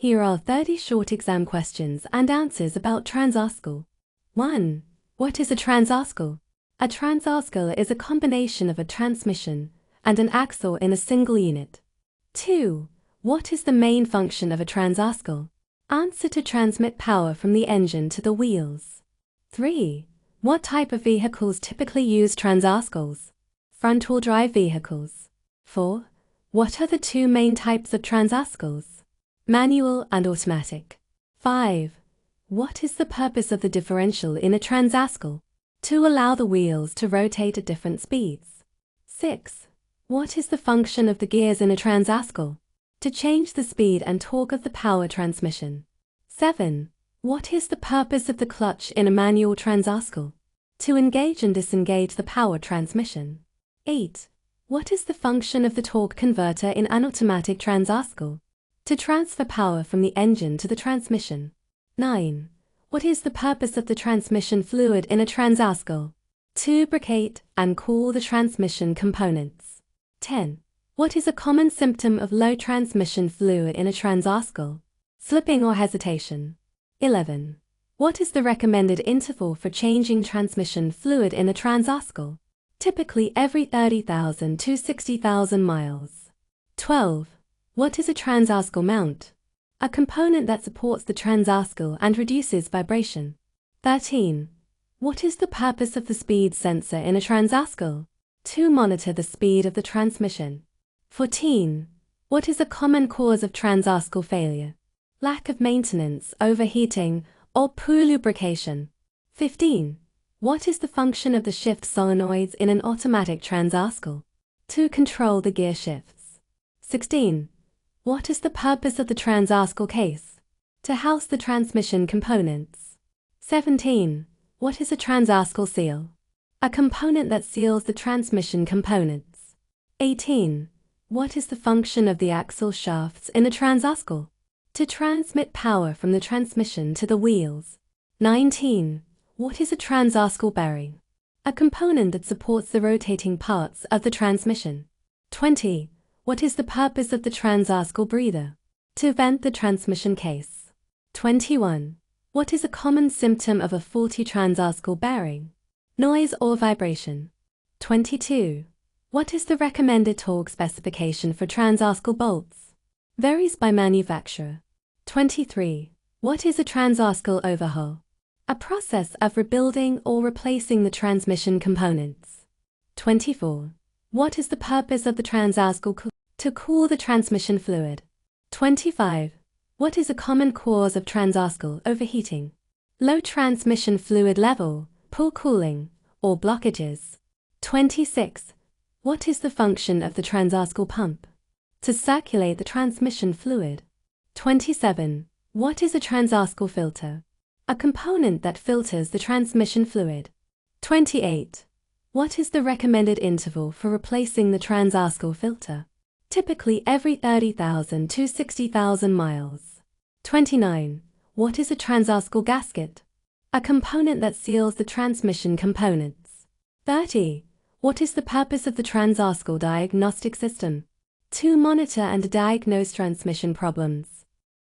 Here are 30 short exam questions and answers about Transaxle. 1. What is a transaxle? A transaxle is a combination of a transmission and an axle in a single unit. 2. What is the main function of a transaxle? Answer: to transmit power from the engine to the wheels. 3. What type of vehicles typically use transaxles? Front-wheel drive vehicles. 4. What are the two main types of transaxles? Manual and automatic. 5. What is the purpose of the differential in a transaxle? To allow the wheels to rotate at different speeds. 6. What is the function of the gears in a transaxle? To change the speed and torque of the power transmission. 7. What is the purpose of the clutch in a manual transaxle? To engage and disengage the power transmission. 8. What is the function of the torque converter in an automatic transaxle? To transfer power from the engine to the transmission. 9. What is the purpose of the transmission fluid in a transaxle? To lubricate and cool the transmission components. 10. What is a common symptom of low transmission fluid in a transaxle? Slipping or hesitation. 11. What is the recommended interval for changing transmission fluid in a transaxle? Typically every 30,000 to 60,000 miles. 12. What is a transaxle mount? A component that supports the transaxle and reduces vibration. 13. What is the purpose of the speed sensor in a transaxle? To monitor the speed of the transmission. 14. What is a common cause of transaxle failure? Lack of maintenance, overheating, or poor lubrication. 15. What is the function of the shift solenoids in an automatic transaxle? To control the gear shifts. 16. What is the purpose of the transaxle case? To house the transmission components. 17. What is a transaxle seal? A component that seals the transmission components. 18. What is the function of the axle shafts in a transaxle? To transmit power from the transmission to the wheels. 19. What is a transaxle bearing? A component that supports the rotating parts of the transmission. 20. What is the purpose of the transaxle breather? To vent the transmission case. 21. What is a common symptom of a faulty transaxle bearing? Noise or vibration. 22. What is the recommended torque specification for transaxle bolts? Varies by manufacturer. 23. What is a transaxle overhaul? A process of rebuilding or replacing the transmission components. 24. What is the purpose of the transaxle? To cool the transmission fluid. 25. What is a common cause of transaxle overheating? Low transmission fluid level, poor cooling, or blockages. 26. What is the function of the transaxle pump? To circulate the transmission fluid. 27. What is a transaxle filter? A component that filters the transmission fluid. 28. What is the recommended interval for replacing the transaxle filter? Typically every 30,000 to 60,000 miles. 29. What is a transaxle gasket? A component that seals the transmission components. 30. What is the purpose of the transaxle diagnostic system? To monitor and diagnose transmission problems.